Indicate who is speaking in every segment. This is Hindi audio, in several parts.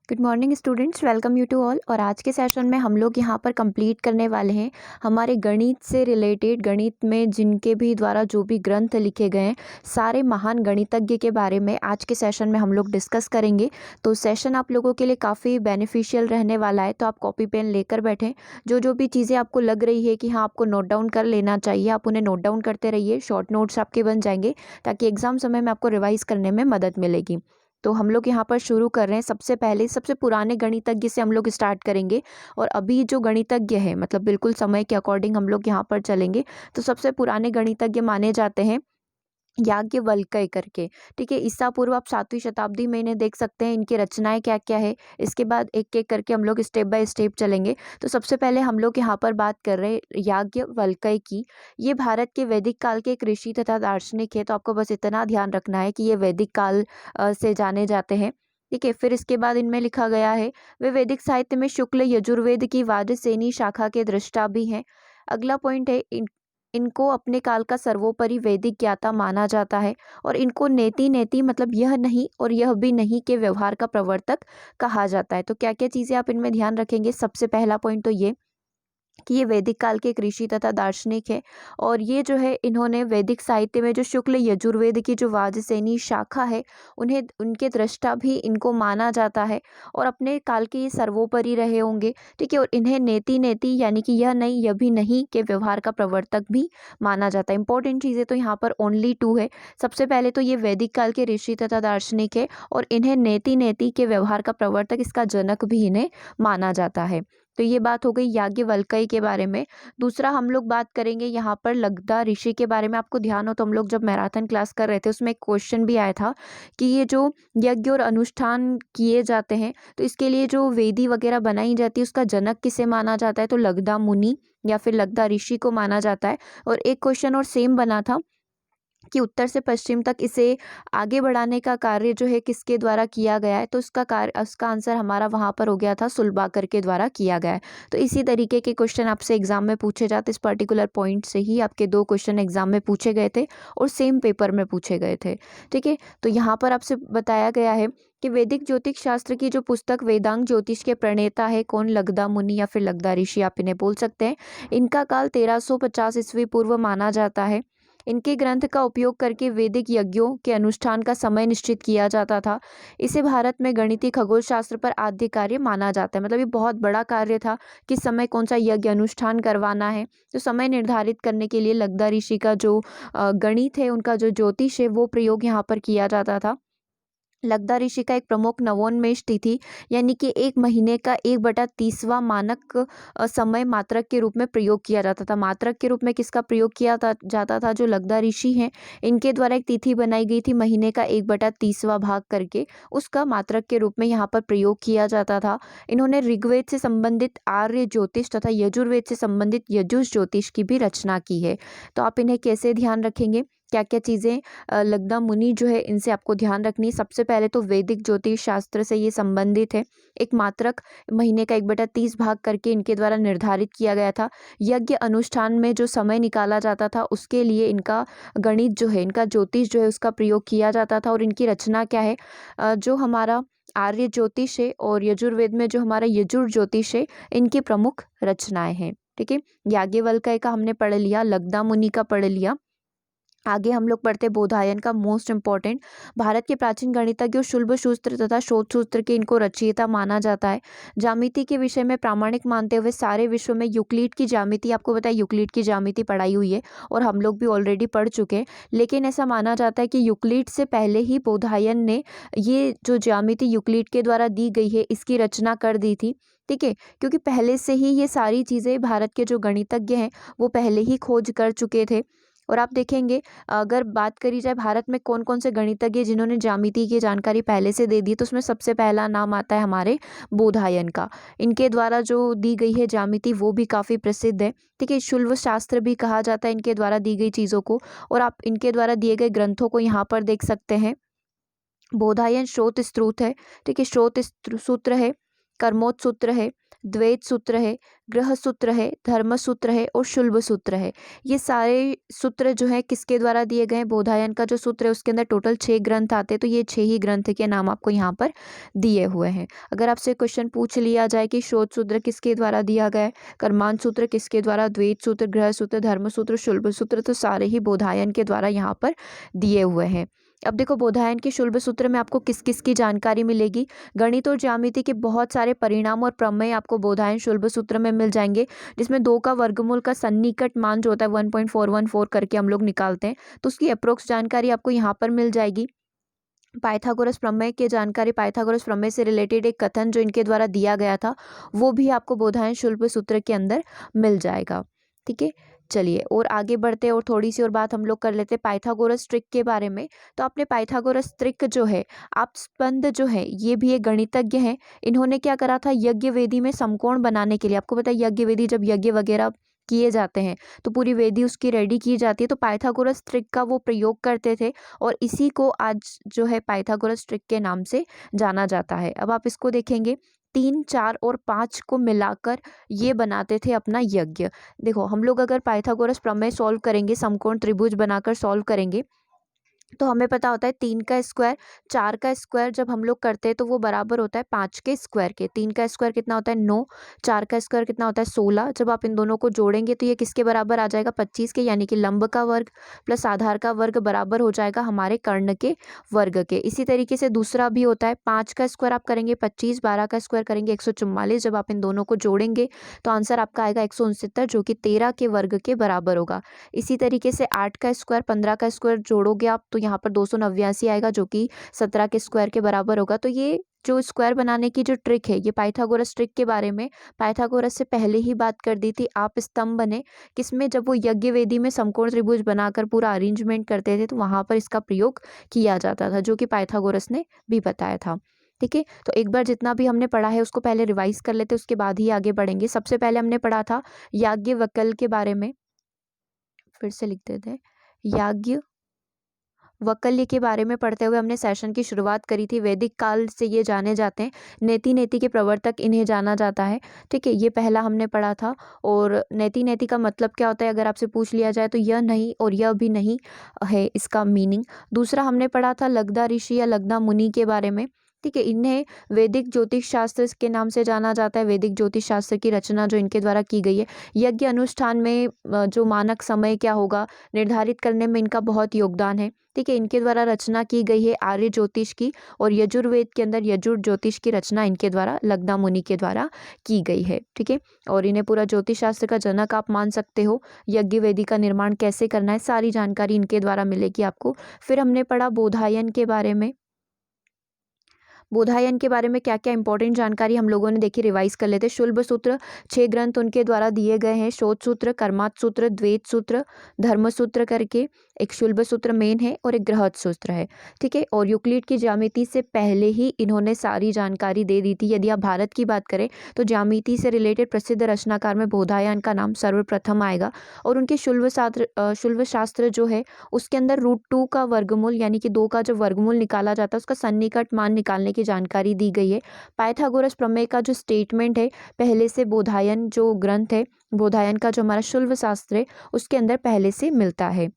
Speaker 1: Good morning students, welcome you to all. और आज के सेशन में हम लोग यहाँ पर कंप्लीट करने वाले हैं हमारे गणित से रिलेटेड, गणित में जिनके भी द्वारा जो भी ग्रंथ लिखे गए हैं सारे महान गणितज्ञ के बारे में आज के सेशन में हम लोग डिस्कस करेंगे। तो सेशन आप लोगों के लिए काफ़ी बेनिफिशियल रहने वाला है, तो आप कॉपी पेन लेकर बैठें। जो भी चीज़ें आपको लग रही है कि हाँ आपको नोट डाउन कर लेना चाहिए, आप उन्हें नोट डाउन करते रहिए। शॉर्ट नोट्स आपके बन जाएंगे ताकि एग्ज़ाम समय में आपको रिवाइज़ करने में मदद मिलेगी। तो हम लोग यहाँ पर शुरू कर रहे हैं। सबसे पहले सबसे पुराने गणितज्ञ से हम लोग स्टार्ट करेंगे। और अभी जो गणितज्ञ है मतलब बिल्कुल समय के अकॉर्डिंग हम लोग यहाँ पर चलेंगे। तो सबसे पुराने गणितज्ञ माने जाते हैं याज्ञवल्क्य करके। ठीक है, ईसा पूर्व आप 7वीं शताब्दी में इन्हें देख सकते हैं। इनकी रचनाएं क्या क्या है, इसके बाद एक एक करके हम लोग स्टेप बाय स्टेप चलेंगे। तो सबसे पहले हम लोग यहाँ पर बात कर रहे हैं याज्ञवल्क्य की। ये भारत के वैदिक काल के एक ऋषि तथा दार्शनिक है। तो आपको बस इतना ध्यान रखना है कि ये वैदिक काल से जाने जाते हैं। ठीक है, फिर इसके बाद इनमें लिखा गया है वे वैदिक साहित्य में शुक्ल यजुर्वेद की वाजसेनी शाखा के दृष्टा भी हैं। अगला पॉइंट है इनको अपने काल का सर्वोपरि वैदिक ज्ञाता माना जाता है। और इनको नेति नेति मतलब यह नहीं और यह भी नहीं के व्यवहार का प्रवर्तक कहा जाता है। तो क्या क्या चीज़ें आप इनमें ध्यान रखेंगे, सबसे पहला पॉइंट तो ये कि ये वैदिक काल के एक ऋषि तथा दार्शनिक है। और ये जो है इन्होंने वैदिक साहित्य में जो शुक्ल यजुर्वेद की जो वाजसेनी शाखा है उन्हें उनके दृष्टा भी इनको माना जाता है। और अपने काल के ये सर्वोपरि रहे होंगे। ठीक है, और इन्हें नेति नेति यानी कि यह नहीं यह भी नहीं के व्यवहार का प्रवर्तक भी माना जाता है। इंपॉर्टेंट चीज़ें तो यहाँ पर ओनली 2 है। सबसे पहले तो ये वैदिक काल के ऋषि तथा दार्शनिक है और इन्हें नेति नेति के व्यवहार का प्रवर्तक, इसका जनक भी इन्हें माना जाता है। तो ये बात हो गई याज्ञवल्क्य के बारे में। दूसरा हम लोग बात करेंगे यहाँ पर लगदा ऋषि के बारे में। आपको ध्यान हो तो हम लोग जब मैराथन क्लास कर रहे थे उसमें एक क्वेश्चन भी आया था कि ये जो यज्ञ और अनुष्ठान किए जाते हैं तो इसके लिए जो वेदी वगैरह बनाई जाती है उसका जनक किसे माना जाता है, तो लगदा मुनि या फिर लगदा ऋषि को माना जाता है। और एक क्वेश्चन और सेम बना था कि उत्तर से पश्चिम तक इसे आगे बढ़ाने का कार्य जो है किसके द्वारा किया गया है, तो उसका आंसर हमारा वहाँ पर हो गया था सुलभाकर के द्वारा किया गया है। तो इसी तरीके के क्वेश्चन आपसे एग्जाम में पूछे जाते, इस पर्टिकुलर पॉइंट से ही आपके 2 क्वेश्चन एग्जाम में पूछे गए थे और सेम पेपर में पूछे गए थे। ठीक है, तो यहाँ पर आपसे बताया गया है कि वैदिक ज्योतिष शास्त्र की जो पुस्तक वेदांग ज्योतिष के प्रणेता है कौन, लगदा मुनि या फिर लगदा ऋषि आप इन्हें बोल सकते हैं। इनका काल 1350 ईस्वी पूर्व माना जाता है। इनके ग्रंथ का उपयोग करके वैदिक यज्ञों के अनुष्ठान का समय निश्चित किया जाता था। इसे भारत में गणितीय खगोल शास्त्र पर आद्य कार्य माना जाता है। मतलब ये बहुत बड़ा कार्य था कि समय कौन सा यज्ञ अनुष्ठान करवाना है। तो समय निर्धारित करने के लिए लगदा ऋषि का जो गणित है, उनका जो ज्योतिष है वो प्रयोग यहाँ पर किया जाता था। लगदा ऋषि का एक प्रमुख नवोन्मेष तिथि यानी कि 1 महीने का 1/30वां मानक समय मात्रक के रूप में प्रयोग किया जाता था। मात्रक के रूप में किसका प्रयोग जाता था, जो लगदा ऋषि हैं इनके द्वारा एक तिथि बनाई गई थी महीने का 1/30वां भाग करके, उसका मात्रक के रूप में यहाँ पर प्रयोग किया जाता था। इन्होंने ऋग्वेद से संबंधित आर्य ज्योतिष तथा यजुर्वेद से संबंधित यजुष ज्योतिष की भी रचना की है। तो आप इन्हें कैसे ध्यान रखेंगे, क्या क्या चीज़ें लगदा मुनि जो है इनसे आपको ध्यान रखनी है। सबसे पहले तो वैदिक ज्योतिष शास्त्र से ये संबंधित है। एक मात्रक महीने का 1/30 भाग करके इनके द्वारा निर्धारित किया गया था। यज्ञ अनुष्ठान में जो समय निकाला जाता था उसके लिए इनका गणित जो है, इनका ज्योतिष जो है उसका प्रयोग किया जाता था। और इनकी रचना क्या है, जो हमारा आर्य ज्योतिष है और यजुर्वेद में जो हमारा यजुर ज्योतिष है, इनकी प्रमुख रचनाएं हैं। ठीक है, याज्ञवल्क्य का हमने पढ़ लिया, लगदा मुनि का पढ़ लिया। आगे हम लोग पढ़ते बोधायन का, मोस्ट इंपॉर्टेंट। भारत के प्राचीन गणितज्ञ शुल्ब सूत्र तथा शोध सूत्र के इनको रचयिता माना जाता है। ज्यामिति के विषय में प्रामाणिक मानते हुए सारे विश्व में यूक्लिड की ज्यामिति, आपको पता है यूक्लिड की ज्यामिति पढ़ाई हुई है और हम लोग भी ऑलरेडी पढ़ चुके हैं। लेकिन ऐसा माना जाता है कि यूक्लिड से पहले ही बोधायन ने ये जो ज्यामिति यूक्लिड के द्वारा दी गई है इसकी रचना कर दी थी। ठीक है, क्योंकि पहले से ही ये सारी चीज़ें भारत के जो गणितज्ञ हैं वो पहले ही खोज कर चुके थे। और आप देखेंगे अगर बात करी जाए भारत में कौन कौन से गणितज्ञ जिन्होंने ज्यामिति की जानकारी पहले से दे दी, तो उसमें सबसे पहला नाम आता है हमारे बोधायन का। इनके द्वारा जो दी गई है ज्यामिति वो भी काफ़ी प्रसिद्ध है। ठीक है, शुल्ब शास्त्र भी कहा जाता है इनके द्वारा दी गई चीज़ों को। और आप इनके द्वारा दिए गए ग्रंथों को यहाँ पर देख सकते हैं। बोधायन स्रोत स्त्रोत है। ठीक है, स्रोत सूत्र है। कर्मोद सूत्र है, द्वैत सूत्र है, गृह सूत्र है, धर्म सूत्र है और शुल्ब सूत्र है। ये सारे सूत्र जो है किसके द्वारा दिए गए हैं? बोधायन का जो सूत्र है उसके अंदर टोटल 6 ग्रंथ आते हैं, तो ये 6 ही ग्रंथ के नाम आपको यहाँ पर दिए हुए हैं। अगर आपसे क्वेश्चन पूछ लिया जाए कि शोध सूत्र किसके द्वारा दिया गया है, कर्मांत सूत्र किसके द्वारा, द्वैत सूत्र, गृह सूत्र, धर्म सूत्र, शुल्ब सूत्र, तो सारे ही बोधायन के द्वारा यहाँ पर दिए हुए हैं। अब देखो बोधायन के शुल्ब सूत्र में आपको किस किस की जानकारी मिलेगी। गणित और ज्यामिति के बहुत सारे परिणाम और प्रमेय आपको बोधायन शुल्ब सूत्र में मिल जाएंगे, जिसमें 2 का वर्गमूल का सन्निकट मान जो होता है 1.414 करके हम लोग निकालते हैं, तो उसकी अप्रोक्स जानकारी आपको यहाँ पर मिल जाएगी। पाइथागोरस प्रमेय की जानकारी, पाइथागोरस प्रमेय से रिलेटेड एक कथन जो इनके द्वारा दिया गया था वो भी आपको बोधायन शुल्ब सूत्र के अंदर मिल जाएगा। ठीक है, चलिए और आगे बढ़ते हैं और थोड़ी सी और बात हम लोग कर लेते हैं पाइथागोरस ट्रिक के बारे में। तो आपने पाइथागोरस ट्रिक जो है, आप स्पंद जो है ये भी एक गणितज्ञ हैं। इन्होंने क्या करा था, यज्ञ वेदी में समकोण बनाने के लिए, आपको पता है यज्ञ वेदी जब यज्ञ वगैरह किए जाते हैं तो पूरी वेदी उसकी रेडी की जाती है, तो पाइथागोरस ट्रिक का वो प्रयोग करते थे और इसी को आज जो है पाइथागोरस ट्रिक के नाम से जाना जाता है। अब आप इसको देखेंगे, 3, 4 और 5 को मिलाकर ये बनाते थे अपना यज्ञ। देखो हम लोग अगर पाइथागोरस प्रमेय सॉल्व करेंगे, समकोण त्रिभुज बनाकर सॉल्व करेंगे, तो हमें पता होता है 3 का स्क्वायर 4 का स्क्वायर जब हम लोग करते हैं तो वो बराबर होता है 5 के स्क्वायर के। 3 का स्क्वायर कितना होता है 9, 4 का स्क्वायर कितना होता है 16। जब आप इन दोनों को जोड़ेंगे तो ये किसके बराबर आ जाएगा, 25 के, यानी कि लंब का वर्ग प्लस आधार का वर्ग बराबर हो जाएगा हमारे कर्ण के वर्ग के। इसी तरीके से दूसरा भी होता है, 5 का स्क्वायर आप करेंगे 25, 12 का स्क्वायर करेंगे 144। जब आप इन दोनों को जोड़ेंगे तो आंसर आपका आएगा 169, जो कि 13 के वर्ग के बराबर होगा। इसी तरीके से 8 का स्क्वायर 15 का स्क्वायर जोड़ोगे आप तो यहाँ पर 289 आएगा, जो कि 17 के स्क्वायर के बराबर होगा। तो ये जो स्क्वायर बनाने की जो ट्रिक है, ये पाइथागोरस ट्रिक के बारे में पाइथागोरस से पहले ही बात कर दी थी। आप स्तंभ बने किसमें, जब वो यज्ञ वेदी में समकोण त्रिभुज बनाकर पूरा अरेंजमेंट करते थे तो वहां पर इसका प्रयोग किया जाता था, जो कि पाइथागोरस ने भी बताया था। ठीक है, तो एक बार जितना भी हमने पढ़ा है उसको पहले रिवाइज कर लेते, उसके बाद ही आगे बढ़ेंगे। सबसे पहले हमने पढ़ा था याज्ञवल्क्य के बारे में, फिर से लिख देते हैं, याज्ञ वकल्य के बारे में पढ़ते हुए हमने सेशन की शुरुआत करी थी। वैदिक काल से ये जाने जाते हैं, नेति नेति के प्रवर्तक इन्हें जाना जाता है। ठीक है, ये पहला हमने पढ़ा था। और नेति नेति का मतलब क्या होता है अगर आपसे पूछ लिया जाए तो यह नहीं और यह भी नहीं है इसका मीनिंग। दूसरा हमने पढ़ा था लगदा ऋषि या लगदा मुनि के बारे में। ठीक है, इन्हें वैदिक ज्योतिष शास्त्र के नाम से जाना जाता है। वैदिक ज्योतिष शास्त्र की रचना जो इनके द्वारा की गई है, यज्ञ अनुष्ठान में जो मानक समय क्या होगा निर्धारित करने में इनका बहुत योगदान है। ठीक है, इनके द्वारा रचना की गई है आर्य ज्योतिष की, और यजुर्वेद के अंदर यजुर ज्योतिष की रचना इनके द्वारा लगदा मुनि के द्वारा की गई है। ठीक है, और इन्हें पूरा ज्योतिष शास्त्र का जनक आप मान सकते हो। यज्ञ वेदी का निर्माण कैसे करना है सारी जानकारी इनके द्वारा मिलेगी आपको। फिर हमने पढ़ा बोधायन के बारे में। बोधायन के बारे में क्या क्या इंपॉर्टेंट जानकारी हम लोगों ने देखी, रिवाइज कर लेते। शुल्ब सूत्र 6 ग्रंथ उनके द्वारा दिए गए हैं, शोध सूत्र, कर्मात सूत्र, द्वैत सूत्र, धर्म सूत्र करके एक शुल्ब सूत्र मेन है और एक गृहस्थ सूत्र है। ठीक है, और यूक्लिड की ज्यामिति से पहले ही इन्होंने सारी जानकारी दे दी थी। यदि आप भारत की बात करें तो ज्यामिति से रिलेटेड प्रसिद्ध रचनाकार में बोधायन का नाम सर्वप्रथम आएगा। और उनके शुल्ब शास्त्र जो है उसके अंदर √2 का वर्गमूल यानी कि 2 का जब वर्गमूल निकाला जाता है उसका सन्निकट मान निकालने की जानकारी दी गई है। पाइथागोरस प्रमेय का जो स्टेटमेंट है पहले से बोधायन जो ग्रंथ है, बोधायन का जो हमारा शुल्ब शास्त्र है उसके अंदर पहले से मिलता है।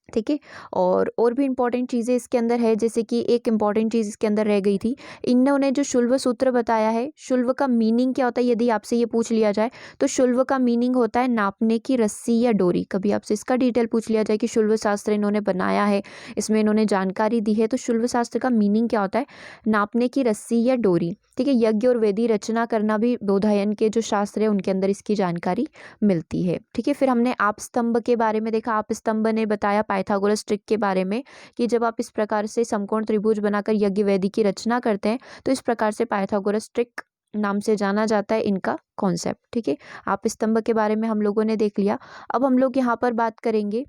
Speaker 1: ठीक है, और भी इंपॉर्टेंट चीज़ें इसके अंदर है, जैसे कि एक इंपॉर्टेंट चीज़ इसके अंदर रह गई थी, इन्होंने जो शुल्ब सूत्र बताया है, शुल्ब का मीनिंग क्या होता है यदि आपसे ये पूछ लिया जाए तो शुल्ब का मीनिंग होता है नापने की रस्सी या डोरी। कभी आपसे इसका डिटेल पूछ लिया जाए कि शुल्ब शास्त्र इन्होंने बनाया है, इसमें इन्होंने जानकारी दी है, तो शुल्ब शास्त्र का मीनिंग क्या होता है, नापने की रस्सी या डोरी। ठीक है, यज्ञ और वेदी रचना करना भी बोधायन के जो शास्त्र है उनके अंदर इसकी जानकारी मिलती है। ठीक है, फिर हमने आप स्तंभ के बारे में देखा। आप स्तंभ ने बताया पाइथागोरस ट्रिक के बारे में कि जब आप इस प्रकार से समकोण त्रिभुज बनाकर यज्ञ वेदी की रचना करते हैं तो इस प्रकार से पाइथागोरस ट्रिक नाम से जाना जाता है इनका कॉन्सेप्ट। ठीक है, आप स्तंभ के बारे में हम लोगों ने देख लिया। अब हम लोग यहाँ पर बात करेंगे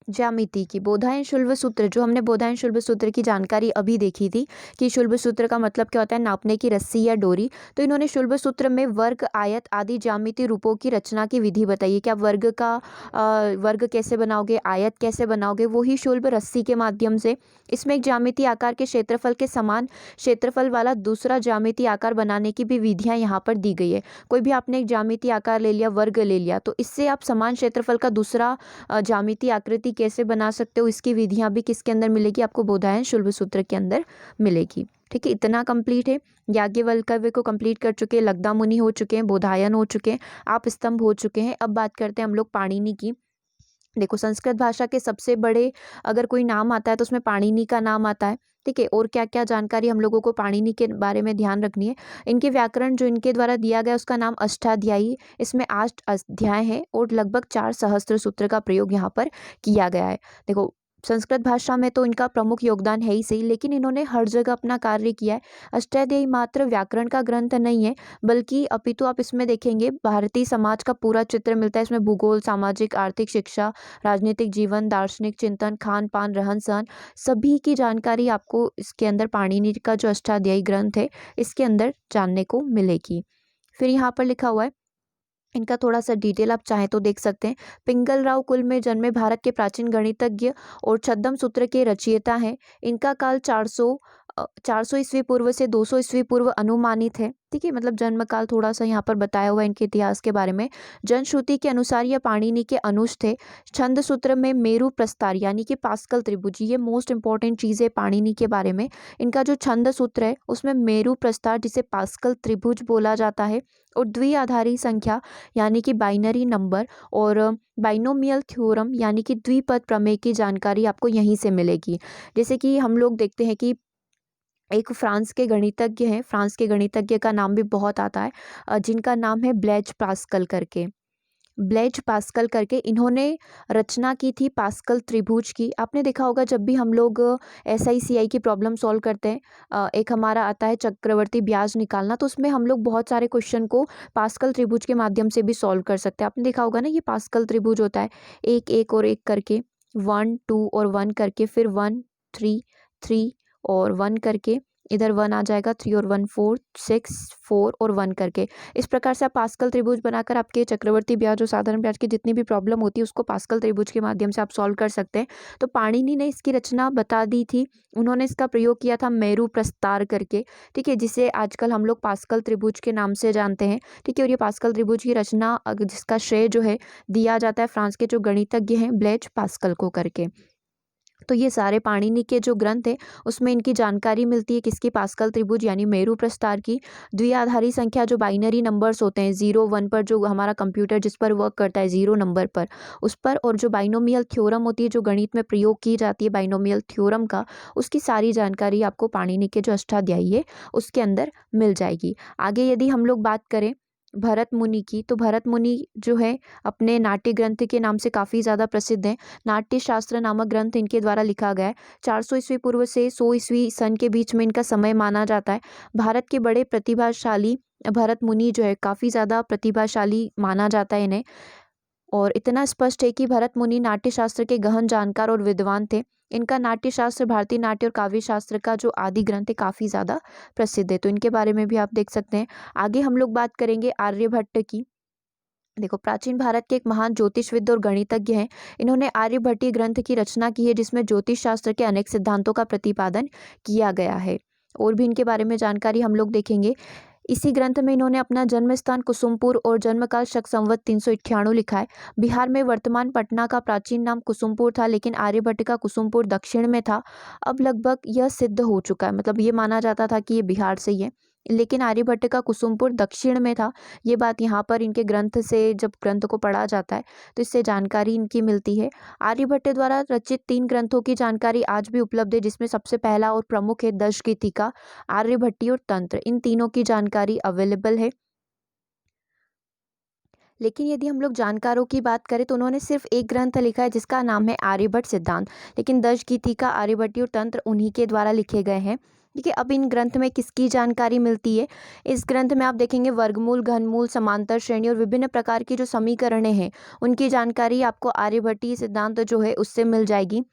Speaker 1: ज्यामिति की बोधायन शुल्ब सूत्र, जो हमने बोधायन शुल्ब सूत्र की जानकारी अभी देखी थी कि शुल्ब सूत्र का मतलब क्या होता है, नापने की रस्सी या डोरी। तो इन्होंने शुल्ब सूत्र में वर्ग, आयत आदि ज्यामिति रूपों की रचना की विधि बताई कि आप वर्ग कैसे बनाओगे, आयत कैसे बनाओगे, वही शुल्ब रस्सी के माध्यम से। इसमें एक ज्यामिति आकार के क्षेत्रफल के समान क्षेत्रफल वाला दूसरा ज्यामिति आकार बनाने की भी विधियां यहाँ पर दी गई है। कोई भी आपने एक ज्यामिति आकार ले लिया, वर्ग ले लिया, तो इससे आप समान क्षेत्रफल का दूसरा ज्यामिति आकृति कैसे बना सकते हो, इसकी विधियां भी किसके अंदर मिलेगी, आपको बोधायन शुल्ब सूत्र के अंदर मिलेगी। ठीक है, इतना कंप्लीट है। याज्ञवल्क्य को कंप्लीट कर चुके हैं, लगदा मुनि हो चुके हैं, बोधायन हो चुके हैं, आप स्तंभ हो चुके हैं। अब बात करते हैं हम लोग पाणिनि की। देखो, संस्कृत भाषा के सबसे बड़े अगर कोई नाम आता है तो उसमें पाणिनि का नाम आता है। ठीक है, और क्या क्या जानकारी हम लोगों को पाणिनि के बारे में ध्यान रखनी है। इनके व्याकरण जो इनके द्वारा दिया गया उसका नाम अष्टाध्यायी, इसमें 8 अध्याय हैं और लगभग 4 सहस्त्र सूत्र का प्रयोग यहाँ पर किया गया है। देखो, संस्कृत भाषा में तो इनका प्रमुख योगदान है ही सही, लेकिन इन्होंने हर जगह अपना कार्य किया है। अष्टाध्यायी मात्र व्याकरण का ग्रंथ नहीं है, बल्कि अपितु आप इसमें देखेंगे भारतीय समाज का पूरा चित्र मिलता है। इसमें भूगोल, सामाजिक, आर्थिक, शिक्षा, राजनीतिक जीवन, दार्शनिक चिंतन, खान पान, रहन सहन, सभी की जानकारी आपको इसके अंदर पाणिनि का जो अष्टाध्यायी ग्रंथ है इसके अंदर जानने को मिलेगी। फिर यहाँ पर लिखा हुआ है, इनका थोड़ा सा डिटेल आप चाहें तो देख सकते हैं। पिंगलराव कुल में जन्मे भारत के प्राचीन गणितज्ञ और छद्म सूत्र के रचयिता हैं। इनका काल 400 ईस्वी पूर्व से 200 ईस्वी पूर्व अनुमानित है। ठीक है, मतलब जन्म काल थोड़ा सा यहाँ पर बताया हुआ है इनके इतिहास के बारे में। जनश्रुति के अनुसार यह पाणिनि के अनुज थे। छंद सूत्र में मेरु प्रस्तार यानी कि पास्कल त्रिभुज, ये मोस्ट इंपॉर्टेंट चीज़ है पाणिनि के बारे में। इनका जो छंद सूत्र है उसमें मेरु प्रस्तार, जिसे पास्कल त्रिभुज बोला जाता है, और द्विआधारी संख्या यानी कि बाइनरी नंबर, और बाइनोमियल थ्योरम यानी कि द्विपद प्रमेय की जानकारी आपको यहीं से मिलेगी। जैसे कि हम लोग देखते हैं कि एक फ्रांस के गणितज्ञ हैं, फ्रांस के गणितज्ञ का नाम भी बहुत आता है, जिनका नाम है ब्लेज पास्कल करके। ब्लेज पास्कल करके इन्होंने रचना की थी पास्कल त्रिभुज की। आपने देखा होगा जब भी हम लोग SI CI की प्रॉब्लम सॉल्व करते हैं, एक हमारा आता है चक्रवर्ती ब्याज निकालना, तो उसमें हम लोग बहुत सारे क्वेश्चन को पास्कल त्रिभुज के माध्यम से भी सॉल्व कर सकते हैं। आपने देखा होगा ना, ये पास्कल त्रिभुज होता है, एक एक और एक करके, 1 2 और 1 करके, फिर 1 3 3 और 1 करके, इधर 1 आ जाएगा, 3 और 1 4 6 4 और 1 करके। इस प्रकार से आप पास्कल त्रिभुज बनाकर आपके चक्रवर्ती ब्याज और साधारण ब्याज की जितनी भी प्रॉब्लम होती है उसको पास्कल त्रिभुज के माध्यम से आप सॉल्व कर सकते हैं। तो पाणिनि ने इसकी रचना बता दी थी। उन्होंने इसका प्रयोग किया था मेरु प्रस्तार करके। ठीक है, जिसे आजकल हम लोग पास्कल त्रिभुज के नाम से जानते हैं। ठीक है, और ये पास्कल त्रिभुज की रचना जिसका श्रेय जो है दिया जाता है फ्रांस के जो गणितज्ञ हैं ब्लेज पास्कल को करके। तो ये सारे पाणिनि के जो ग्रंथ है उसमें इनकी जानकारी मिलती है किसकी, पास्कल त्रिभुज यानी मेरु प्रस्तार की। द्विआधारी संख्या जो बाइनरी नंबर्स होते हैं 0 1 पर, जो हमारा कंप्यूटर जिस पर वर्क करता है 0 नंबर पर, उस पर, और जो बाइनोमियल थ्योरम होती है जो गणित में प्रयोग की जाती है बाइनोमियल थ्योरम का, उसकी सारी जानकारी आपको पाणिनि के जो अष्टाध्यायी है उसके अंदर मिल जाएगी। आगे यदि हम लोग बात करें भरत मुनि की, तो भरत मुनि जो है अपने नाट्य ग्रंथ के नाम से काफ़ी ज़्यादा प्रसिद्ध हैं। नाट्य शास्त्र नामक ग्रंथ इनके द्वारा लिखा गया है। 400 ईस्वी पूर्व से 100 ईस्वी सन के बीच में इनका समय माना जाता है। भारत के बड़े प्रतिभाशाली भरत मुनि जो है काफ़ी ज़्यादा प्रतिभाशाली माना जाता है इन्हें, और इतना स्पष्ट है कि भरत मुनि नाट्य शास्त्र के गहन जानकार और विद्वान थे। इनका नाट्य शास्त्र भारतीय नाट्य और काव्य शास्त्र का जो आदि ग्रंथ है काफ़ी ज़्यादा प्रसिद्ध है, तो इनके बारे में भी आप देख सकते हैं। आगे हम लोग बात करेंगे आर्यभट्ट की। देखो, प्राचीन भारत के एक महान ज्योतिषविद और गणितज्ञ हैं। इन्होंने आर्यभट्टीय ग्रंथ की रचना की है जिसमें ज्योतिष शास्त्र के अनेक सिद्धांतों का प्रतिपादन किया गया है। और भी इनके बारे में जानकारी हम लोग देखेंगे। इसी ग्रंथ में इन्होंने अपना जन्म स्थान कुसुमपुर और जन्मकाल शक संवत 391 लिखा है। बिहार में वर्तमान पटना का प्राचीन नाम कुसुमपुर था, लेकिन आर्यभट्ट का कुसुमपुर दक्षिण में था। अब लगभग यह सिद्ध हो चुका है, मतलब ये माना जाता था कि ये बिहार से ही है, लेकिन आर्यभट्ट का कुसुमपुर दक्षिण में था। ये बात यहाँ पर इनके ग्रंथ से, जब ग्रंथ को पढ़ा जाता है तो इससे जानकारी इनकी मिलती है। आर्यभट्ट द्वारा रचित 3 ग्रंथों की जानकारी आज भी उपलब्ध है, जिसमें सबसे पहला और प्रमुख है दशगीतिका, आर्यभट्टी और तंत्र। इन तीनों की जानकारी अवेलेबल है। लेकिन यदि हम लोग जानकारों की बात करें तो उन्होंने सिर्फ एक ग्रंथ लिखा है जिसका नाम है आर्यभट्ट सिद्धांत, लेकिन दशगीतिका, आर्यभट्टी और तंत्र उन्हीं के द्वारा लिखे गए हैं। ठीक है, अब इन ग्रंथ में किसकी जानकारी मिलती है? इस ग्रंथ में आप देखेंगे वर्गमूल, घनमूल, समांतर श्रेणी और विभिन्न प्रकार की जो समीकरणें हैं उनकी जानकारी आपको आर्यभट्टीय सिद्धांत जो है उससे मिल जाएगी।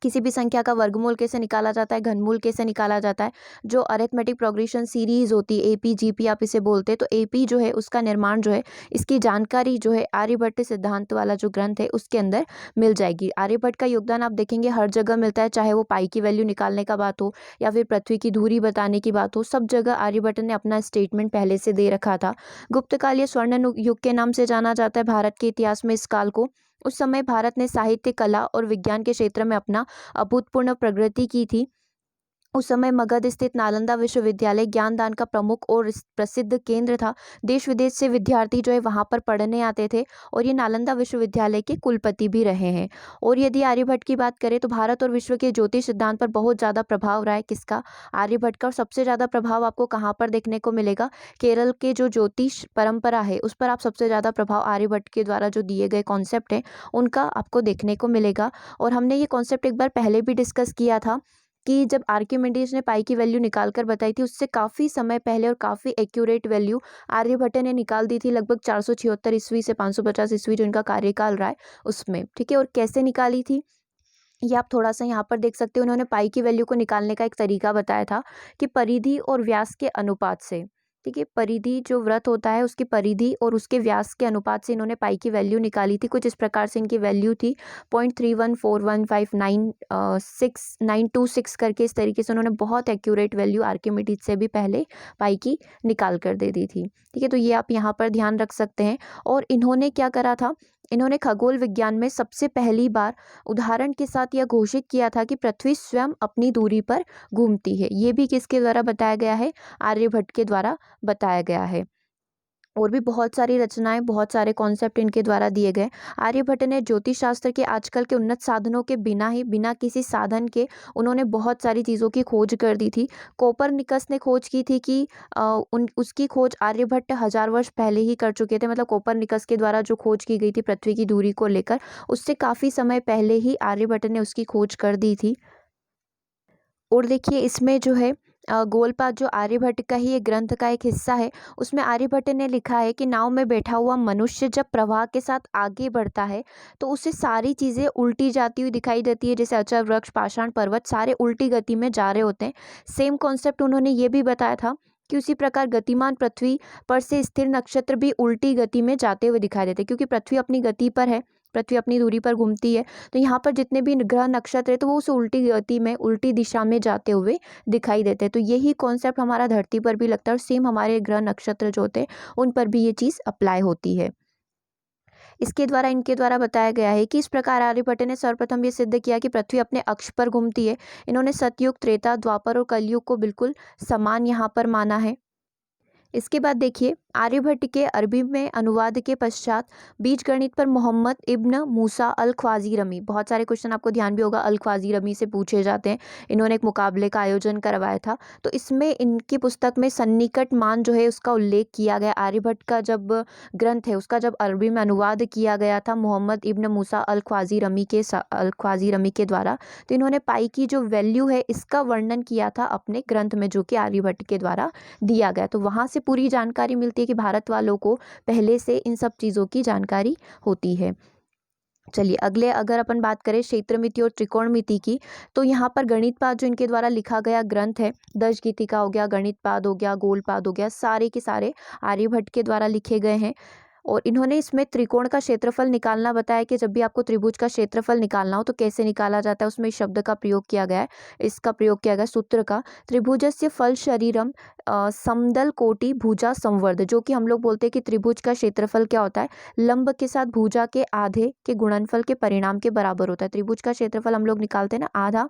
Speaker 1: किसी भी संख्या का वर्गमूल कैसे निकाला जाता है, घनमूल कैसे निकाला जाता है, जो अरिथमेटिक प्रोग्रेशन सीरीज होती है एपी जीपी आप इसे बोलते हैं, तो एपी जो है उसका निर्माण जो है इसकी जानकारी जो है आर्यभट्ट सिद्धांत वाला जो ग्रंथ है उसके अंदर मिल जाएगी। आर्यभट्ट का योगदान आप देखेंगे हर जगह मिलता है, चाहे वो पाई की वैल्यू निकालने का बात हो या फिर पृथ्वी की धुरी बताने की बात हो, सब जगह आर्यभट्ट ने अपना स्टेटमेंट पहले से दे रखा था। गुप्तकाल या स्वर्ण युग के नाम से जाना जाता है भारत के इतिहास में इस काल को। उस समय भारत ने साहित्य, कला और विज्ञान के क्षेत्र में अपना अभूतपूर्व प्रगति की थी। उस समय मगध स्थित नालंदा विश्वविद्यालय ज्ञानदान का प्रमुख और प्रसिद्ध केंद्र था। देश विदेश से विद्यार्थी जो है वहाँ पर पढ़ने आते थे और ये नालंदा विश्वविद्यालय के कुलपति भी रहे हैं। और यदि आर्यभट्ट की बात करें तो भारत और विश्व के ज्योतिष सिद्धांत पर बहुत ज़्यादा प्रभाव रहा है किसका? आर्यभट्ट का। और सबसे ज़्यादा प्रभाव आपको कहाँ पर देखने को मिलेगा? केरल के जो ज्योतिष परंपरा है उस पर आप सबसे ज़्यादा प्रभाव आर्यभट्ट के द्वारा जो दिए गए कॉन्सेप्ट हैं उनका आपको देखने को मिलेगा। और हमने ये कॉन्सेप्ट एक बार पहले भी डिस्कस किया था कि जब आर्किमिडीज ने पाई की वैल्यू निकाल कर बताई थी उससे काफ़ी समय पहले और काफ़ी एक्यूरेट वैल्यू आर्यभट्ट ने निकाल दी थी, लगभग 476 ईस्वी से 550 ईस्वी जो इनका कार्यकाल रहा है उसमें। ठीक है, और कैसे निकाली थी ये आप थोड़ा सा यहाँ पर देख सकते हो। उन्होंने पाई की वैल्यू को निकालने का एक तरीका बताया था कि परिधि और व्यास के अनुपात से। ठीक है, परिधि जो वृत्त होता है उसकी परिधि और उसके व्यास के अनुपात से इन्होंने पाई की वैल्यू निकाली थी। कुछ इस प्रकार से इनकी वैल्यू थी 0.3141596 करके। इस तरीके से उन्होंने बहुत एक्यूरेट वैल्यू आर्किमिडीज से भी पहले पाई की निकाल कर दे दी थी। ठीक है, तो ये आप यहाँ पर ध्यान रख सकते हैं। और इन्होंने क्या करा था, इन्होंने खगोल विज्ञान में सबसे पहली बार उदाहरण के साथ यह घोषित किया था कि पृथ्वी स्वयं अपनी दूरी पर घूमती है। ये भी किसके द्वारा बताया गया है? आर्यभट्ट के द्वारा बताया गया है। और भी बहुत सारी रचनाएं, बहुत सारे कॉन्सेप्ट इनके द्वारा दिए गए। आर्यभट्ट ने ज्योतिष शास्त्र के आजकल के उन्नत साधनों के बिना ही, बिना किसी साधन के उन्होंने बहुत सारी चीज़ों की खोज कर दी थी। कोपरनिकस ने खोज की थी कि उसकी खोज आर्यभट्ट 1000 वर्ष पहले ही कर चुके थे। मतलब कोपरनिकस के द्वारा जो खोज की गई थी पृथ्वी की दूरी को लेकर, उससे काफ़ी समय पहले ही आर्यभट्ट ने उसकी खोज कर दी थी। और देखिए इसमें जो है गोलपात जो आर्यभट्ट का ही एक ग्रंथ का एक हिस्सा है, उसमें आर्यभट्ट ने लिखा है कि नाव में बैठा हुआ मनुष्य जब प्रवाह के साथ आगे बढ़ता है तो उसे सारी चीज़ें उल्टी जाती हुई दिखाई देती है, जैसे अचल वृक्ष, पाषाण पर्वत सारे उल्टी गति में जा रहे होते हैं। सेम कॉन्सेप्ट उन्होंने ये भी बताया था कि उसी प्रकार गतिमान पृथ्वी पर से स्थिर नक्षत्र भी उल्टी गति में जाते हुए दिखाई देते हैं, क्योंकि पृथ्वी अपनी गति पर है, पृथ्वी अपनी दूरी पर घूमती है। तो यहाँ पर जितने भी ग्रह नक्षत्र है तो वो उस उल्टी गति में, उल्टी दिशा में जाते हुए दिखाई देते हैं। तो यही कॉन्सेप्ट हमारा धरती पर भी लगता है और सेम हमारे ग्रह नक्षत्र जो होते हैं उन पर भी ये चीज़ अप्लाई होती है। इसके द्वारा, इनके द्वारा बताया गया है कि इस प्रकार आर्यभट्ट ने सर्वप्रथम ये सिद्ध किया कि पृथ्वी अपने अक्ष पर घूमती है। इन्होंने सतयुग, त्रेता, द्वापर और कलयुग को बिल्कुल समान यहाँ पर माना है। इसके बाद देखिए आर्यभट्ट के अरबी में अनुवाद के पश्चात बीजगणित पर मोहम्मद इब्न मूसा अल ख्वाज़िरमी, बहुत सारे क्वेश्चन आपको ध्यान भी होगा अल ख्वाज़िरमी से पूछे जाते हैं, इन्होंने एक मुकाबले का आयोजन करवाया था। तो इसमें इनकी पुस्तक में सन्निकट मान जो है उसका उल्लेख किया गया। आर्यभट्ट का जब ग्रंथ है उसका जब अरबी में अनुवाद किया गया था मोहम्मद इब्न मूसा अल ख्वाज़िरमी के द्वारा, तो इन्होंने पाई की जो वैल्यू है इसका वर्णन किया था अपने ग्रंथ में, जो कि आर्यभट्ट के द्वारा दिया गया। तो वहाँ से पूरी जानकारी मिलती है कि भारत वालों को पहले से इन सब चीज़ों की जानकारी होती है। चलिए अगले अगर अपन बात करें क्षेत्रमिति और त्रिकोणमिति की, तो यहाँ पर गणितपाद जो इनके द्वारा लिखा गया ग्रंथ है, दशगीतिका हो गया, गणितपाद हो गया, गोलपाद हो गया, सारे के सारे आर्यभट्ट के द्वारा लिखे गए हैं। और इन्होंने इसमें त्रिकोण का क्षेत्रफल निकालना बताया कि जब भी आपको त्रिभुज का क्षेत्रफल निकालना हो तो कैसे निकाला जाता है, उसमें इस शब्द का प्रयोग किया गया है, इसका प्रयोग किया गया सूत्र का, त्रिभुजस्य फल शरीरम समदल कोटि भुजा संवर्ध, जो कि हम लोग बोलते हैं कि त्रिभुज का क्षेत्रफल क्या होता है, लंब के साथ भुजा के आधे के गुणनफल के परिणाम के बराबर होता है। त्रिभुज का क्षेत्रफल हम लोग निकालते हैं ना आधा,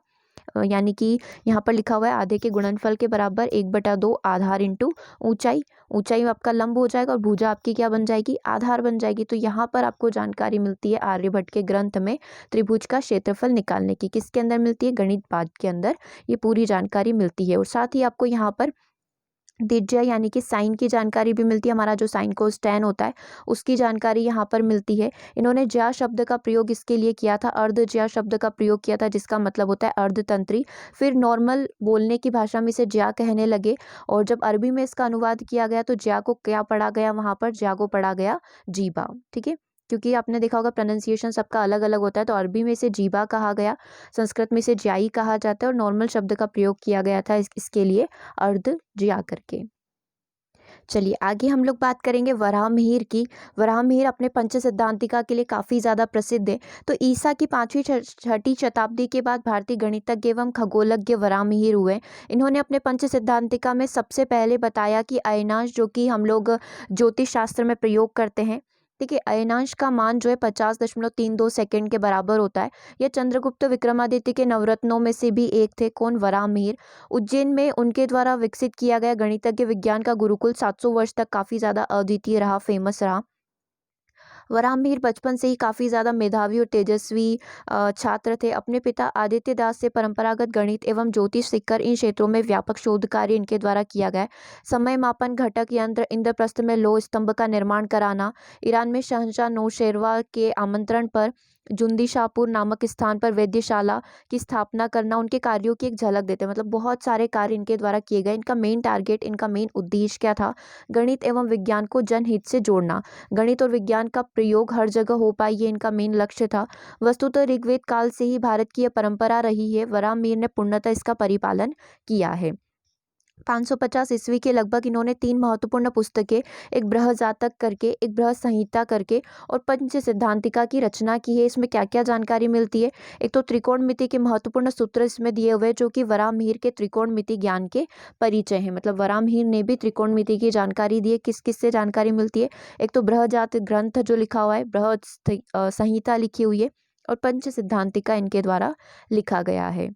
Speaker 1: यानी कि यहाँ पर लिखा हुआ है आधे के गुणनफल के बराबर 1/2 आधार इंटू ऊंचाई, ऊंचाई में आपका लंब हो जाएगा और भुजा आपकी क्या बन जाएगी, आधार बन जाएगी। तो यहाँ पर आपको जानकारी मिलती है आर्यभट्ट के ग्रंथ में त्रिभुज का क्षेत्रफल निकालने की, किसके अंदर मिलती है, गणित पाठ के अंदर ये पूरी जानकारी मिलती है। और साथ ही आपको यहाँ पर त्रिज्या यानी कि साइन की जानकारी भी मिलती है, हमारा जो साइन कोस tan होता है उसकी जानकारी यहाँ पर मिलती है। इन्होंने ज्या शब्द का प्रयोग इसके लिए किया था, अर्ध ज्या शब्द का प्रयोग किया था जिसका मतलब होता है अर्धतंत्री। फिर नॉर्मल बोलने की भाषा में इसे ज्या कहने लगे, और जब अरबी में इसका अनुवाद किया गया तो ज्या को क्या पढ़ा गया, वहाँ पर ज्या को पढ़ा गया जीबा। ठीक है, क्योंकि आपने देखा होगा प्रोनाउंसिएशन सबका अलग अलग होता है, तो अरबी में इसे जीबा कहा गया, संस्कृत में इसे ज्याई कहा जाता है, और नॉर्मल शब्द का प्रयोग किया गया था इसके लिए अर्ध ज्या करके। चलिए आगे हम लोग बात करेंगे वराहमिहिर की। वराहमिहिर अपने पंच सिद्धांतिका के लिए काफ़ी ज़्यादा प्रसिद्ध है। तो ईसा की 5वीं-6वीं शताब्दी के बाद भारतीय गणितज्ञ एवं खगोलज्ञ वराहमिहिर हुए। इन्होंने अपने पंच सिद्धांतिका में सबसे पहले बताया कि अयनांश, जो कि हम लोग ज्योतिष शास्त्र में प्रयोग करते हैं, ठीक है, अयनांश का मान जो है 50.32 सेकंड के बराबर होता है। यह चंद्रगुप्त विक्रमादित्य के नवरत्नों में से भी एक थे। कौन? वराहमिहिर। उज्जैन में उनके द्वारा विकसित किया गया गणितज्ञ विज्ञान का गुरुकुल 700 वर्ष तक काफ़ी ज़्यादा अद्वितीय रहा, फेमस रहा। वराहमिहिर बचपन से ही काफ़ी ज़्यादा मेधावी और तेजस्वी छात्र थे। अपने पिता आदित्य दास से परंपरागत गणित एवं ज्योतिष सीखकर इन क्षेत्रों में व्यापक शोध कार्य इनके द्वारा किया गया है। समय मापन घटक यंत्र, इंद्रप्रस्थ में लौह स्तंभ का निर्माण कराना, ईरान में शहंशाह नौशेरवा के आमंत्रण पर जुंदीशाहपुर नामक स्थान पर वेधशाला की स्थापना करना, उनके कार्यों की एक झलक देते हैं। मतलब बहुत सारे कार्य इनके द्वारा किए गए। इनका मेन टारगेट, इनका मेन उद्देश्य क्या था? गणित एवं विज्ञान को जनहित से जोड़ना। गणित और विज्ञान का प्रयोग हर जगह हो पाए, ये इनका मेन लक्ष्य था। वस्तुतः ऋग्वेद काल से ही भारत की यह परंपरा रही है। वराहमिहिर ने पूर्णतः इसका परिपालन किया है। 550 ईस्वी के लगभग इन्होंने 3 महत्वपूर्ण पुस्तकें, एक बृहजातक करके, एक बृहत संहिता करके और पंच सिद्धांतिका की रचना की है। इसमें क्या क्या जानकारी मिलती है? एक तो त्रिकोणमिति के महत्वपूर्ण सूत्र इसमें दिए हुए, जो कि वराहमिहिर के त्रिकोणमिति ज्ञान के परिचय हैं। मतलब वराहमिहिर ने भी त्रिकोणमिति की जानकारी दी है। किस किस से जानकारी मिलती है? एक तो बृहजातक ग्रंथ जो लिखा हुआ है, बृहत संहिता लिखी हुई है, और पंच सिद्धांतिका इनके द्वारा लिखा गया है।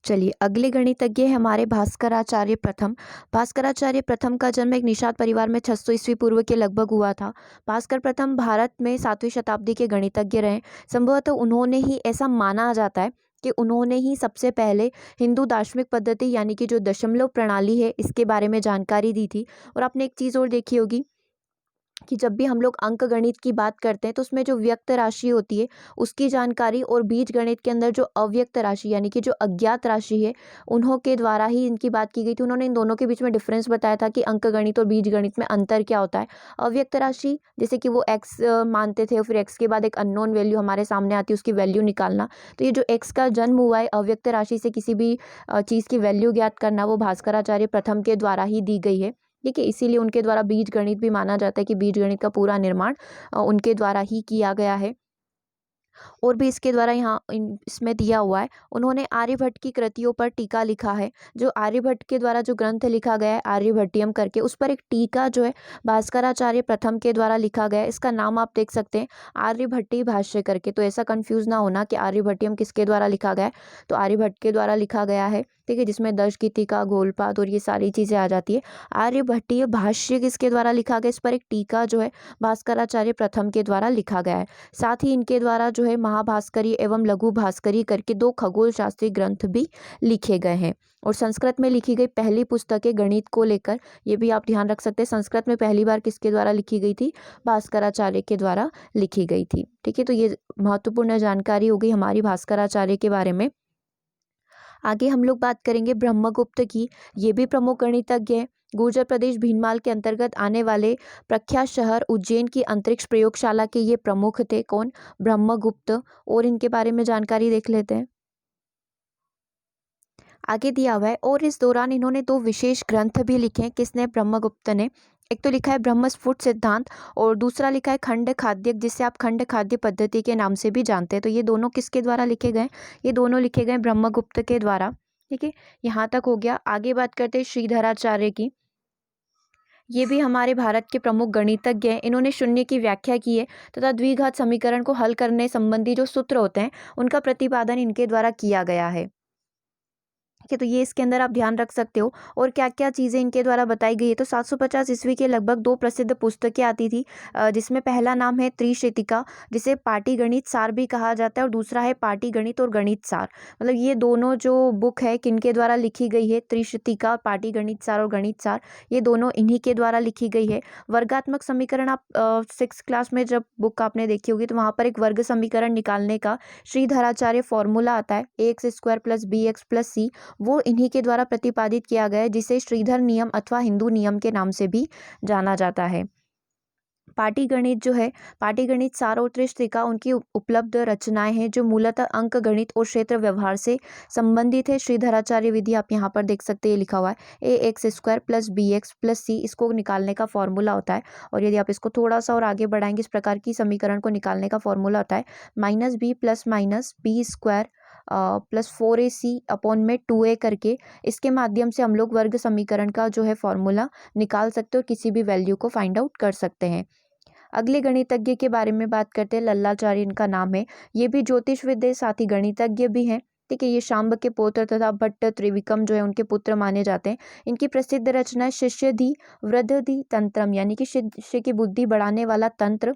Speaker 1: चलिए अगले गणितज्ञ है हमारे भास्कराचार्य प्रथम। भास्कराचार्य प्रथम का जन्म एक निषाद परिवार में 600 ईस्वी पूर्व के लगभग हुआ था। भास्कर प्रथम भारत में 7वीं शताब्दी के गणितज्ञ रहे। संभवतः उन्होंने ही, ऐसा माना जाता है कि उन्होंने ही सबसे पहले हिंदू दार्शनिक पद्धति यानी कि जो दशमलव प्रणाली है इसके बारे में जानकारी दी थी। और आपने एक चीज़ और देखी होगी कि जब भी हम लोग अंक गणित की बात करते हैं तो उसमें जो व्यक्त राशि होती है उसकी जानकारी, और बीज गणित के अंदर जो अव्यक्त राशि यानी कि जो अज्ञात राशि है, उन्हों के द्वारा ही इनकी बात की गई थी। उन्होंने इन दोनों के बीच में डिफरेंस बताया था कि अंक गणित और बीज गणित में अंतर क्या होता है। अव्यक्त राशि जैसे कि वो एक्स मानते थे, और फिर एक्स के बाद एक अननोन वैल्यू हमारे सामने आती है, उसकी वैल्यू निकालना। तो ये जो एक्स का जन्म हुआ है अव्यक्त राशि से किसी भी चीज़ की वैल्यू ज्ञात करना, वो भास्कराचार्य प्रथम के द्वारा ही दी गई है। ठीक है, इसीलिए उनके द्वारा बीज गणित भी माना जाता है कि बीज गणित का पूरा निर्माण उनके द्वारा ही किया गया है। और भी इसके द्वारा यहाँ इसमें दिया हुआ है, उन्होंने आर्यभट्ट की कृतियों पर टीका लिखा है। जो आर्यभट्ट के द्वारा जो ग्रंथ लिखा गया है आर्यभट्टियम करके, उस पर एक टीका जो है भास्कराचार्य प्रथम के द्वारा लिखा गया है। इसका नाम आप देख सकते हैं, आर्यभट्टी भाष्य करके। तो ऐसा कंफ्यूज ना होना कि आर्यभट्टियम किसके द्वारा लिखा गया है, तो आर्यभट्ट के द्वारा लिखा गया है। ठीक है, जिसमें दश गीतिका, घोलपात और ये सारी चीज़ें आ जाती है। आर्यभट्टीय भाष्य किसके द्वारा लिखा गया, इस पर एक टीका जो है भास्कराचार्य प्रथम के द्वारा लिखा गया है। साथ ही इनके द्वारा जो है महाभास्करी एवं लघु भास्करी करके 2 खगोल शास्त्री ग्रंथ भी लिखे गए हैं। और संस्कृत में लिखी गई पहली पुस्तकें गणित को लेकर, ये भी आप ध्यान रख सकते हैं। संस्कृत में पहली बार किसके द्वारा लिखी गई थी? भास्कराचार्य के द्वारा लिखी गई थी। ठीक है, तो ये महत्वपूर्ण जानकारी हो गई हमारी भास्कराचार्य के बारे में। आगे हम लोग बात करेंगे ब्रह्मगुप्त की। ये भी प्रमुख गणितज्ञ हैं। गुर्जर प्रदेश भीनमाल के अंतर्गत आने वाले प्रख्यात शहर उज्जैन की अंतरिक्ष प्रयोगशाला के ये प्रमुख थे। कौन? ब्रह्मगुप्त। और इनके बारे में जानकारी देख लेते हैं। आगे दिया हुआ है, और इस दौरान इन्होंने 2 विशेष ग्रंथ भी लिखे हैं। किसने? ब्रह्मगुप्त ने। एक तो लिखा है ब्रह्मस्फुट सिद्धांत, और दूसरा लिखा है खंड खाद्य, जिसे आप खंड खाद्य पद्धति के नाम से भी जानते हैं। तो ये दोनों किसके द्वारा लिखे गए? ये दोनों लिखे गए ब्रह्मगुप्त के द्वारा। ठीक है, यहाँ तक हो गया। आगे बात करते हैं श्रीधराचार्य की। ये भी हमारे भारत के प्रमुख गणितज्ञ हैं। इन्होंने शून्य की व्याख्या की है तथा द्विघात समीकरण को हल करने संबंधी जो सूत्र होते हैं उनका प्रतिपादन इनके द्वारा किया गया है। कि तो ये इसके अंदर आप ध्यान रख सकते हो। और क्या क्या चीज़ें इनके द्वारा बताई गई है, तो 750 ईस्वी के लगभग 2 प्रसिद्ध पुस्तकें आती थी, जिसमें पहला नाम है त्रिशतिका, जिसे पाटीगणित सार भी कहा जाता है, और दूसरा है पाटीगणित और गणित सार। मतलब ये दोनों जो बुक है किनके द्वारा लिखी गई है, त्रिशतिका, पाटीगणित सार और गणित सार, ये दोनों इन्हीं के द्वारा लिखी गई है। वर्गात्मक समीकरण आप 6th क्लास में जब बुक आपने देखी होगी तो वहाँ पर एक वर्ग समीकरण निकालने का श्रीधराचार्य फॉर्मूला आता है, ax² + bx + c, वो इन्हीं के द्वारा प्रतिपादित किया गया है, जिसे श्रीधर नियम अथवा हिंदू नियम के नाम से भी जाना जाता है। पाटीगणित जो है, पाटीगणित सार और त्रिशतिका उनकी उपलब्ध रचनाएं हैं जो मूलतः अंक गणित और क्षेत्र व्यवहार से संबंधित है। श्रीधराचार्य विधि आप यहाँ पर देख सकते हैं, लिखा हुआ है ax² + bx + c, इसको निकालने का फॉर्मूला होता है। और यदि आप इसको थोड़ा सा और आगे बढ़ाएंगे, इस प्रकार की समीकरण को निकालने का फॉर्मूला होता है -b + -b² +4ac/2a करके, इसके माध्यम से हम लोग वर्ग समीकरण का जो है फॉर्मूला निकाल सकते हैं और किसी भी वैल्यू को फाइंड आउट कर सकते हैं। अगले गणितज्ञ के बारे में बात करते हैं, लल्लाचार्य इनका नाम है। ये भी ज्योतिषविद साथ ही गणितज्ञ भी हैं। ठीक है, ये शांब के पौत्र तथा भट्ट त्रिविक्रम जो है उनके पुत्र माने जाते हैं। इनकी प्रसिद्ध रचना है शिष्यधि वृद्धि तंत्रम, यानी कि शिष्य की बुद्धि बढ़ाने वाला तंत्र।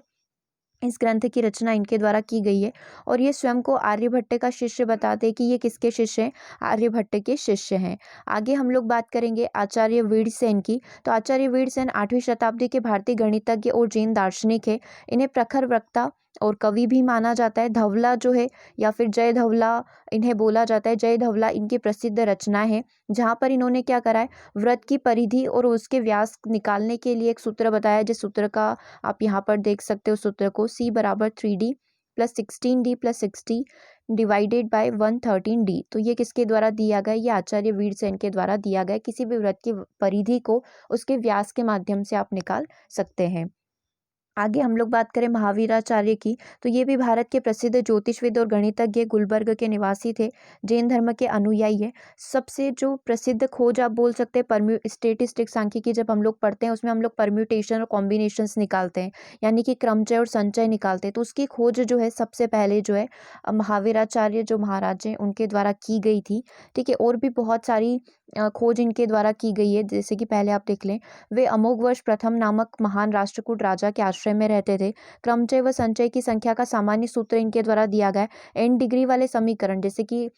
Speaker 1: इस ग्रंथ की रचना इनके द्वारा की गई है और ये स्वयं को आर्यभट्ट का शिष्य बताते हैं कि ये किसके शिष्य हैं, आर्यभट्ट के शिष्य हैं। आगे हम लोग बात करेंगे आचार्य वीरसेन की। तो आचार्य वीरसेन 8वीं शताब्दी के भारतीय गणितज्ञ और जैन दार्शनिक है। इन्हें प्रखर वक्ता और कवि भी माना जाता है। धवला जो है या फिर जय धवला इन्हें बोला जाता है। जय धवला इनकी प्रसिद्ध रचनाएं हैं, जहाँ पर इन्होंने क्या करा है, वृत्त की परिधि और उसके व्यास निकालने के लिए एक सूत्र बताया, जिस सूत्र का आप यहाँ पर देख सकते हो सूत्र को, C = 3D + 16D + 60 / 113D। तो ये किसके द्वारा दिया गया, ये आचार्य वीरसेन के द्वारा दिया गया। किसी भी वृत्त की परिधि को उसके व्यास के माध्यम से आप निकाल सकते हैं। आगे हम लोग बात करें महावीराचार्य की, तो ये भी भारत के प्रसिद्ध ज्योतिषविद और गणितज्ञ, गुलबर्ग के निवासी थे, जैन धर्म के अनुयायी है। सबसे जो प्रसिद्ध खोज आप बोल सकते हैं स्टेटिस्टिक्स सांख्यिकी जब हम लोग पढ़ते हैं उसमें हम लोग परम्यूटेशन और कॉम्बिनेशंस निकालते हैं, यानी कि क्रमचय और संचय निकालते हैं। तो उसकी खोज जो है सबसे पहले जो है महावीराचार्य जो महाराज हैं उनके द्वारा की गई थी। ठीक है, और भी बहुत सारी खोज इनके द्वारा की गई है, जैसे कि पहले आप देख लें, वे अमोघवर्ष प्रथम नामक महान राष्ट्रकूट राजा के आश्रय में रहते थे। क्रमचय व संचय की संख्या का सामान्य सूत्र इनके द्वारा दिया गया है। n डिग्री वाले समीकरण, जैसे कि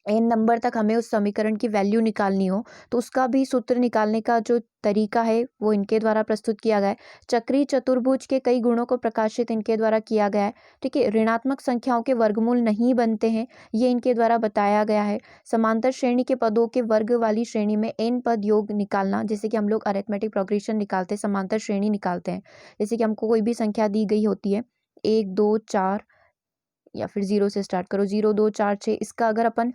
Speaker 1: n नंबर तक हमें उस समीकरण की वैल्यू निकालनी हो तो उसका भी सूत्र निकालने का जो तरीका है वो इनके द्वारा प्रस्तुत किया गया है। चक्रीय चतुर्भुज के कई गुणों को प्रकाशित इनके द्वारा किया गया है। ठीक है, ऋणात्मक संख्याओं के वर्गमूल नहीं बनते हैं, ये इनके द्वारा बताया गया है। समांतर श्रेणी के पदों के वर्ग वाली श्रेणी में n पद योग निकालना, जैसे कि हम लोग अरिथमेटिक प्रोग्रेशन निकालते हैं, समांतर श्रेणी निकालते हैं। जैसे कि हमको कोई भी संख्या दी गई होती है 1 2 4 या फिर 0 से स्टार्ट करो, 0 2 4 6, इसका अगर अपन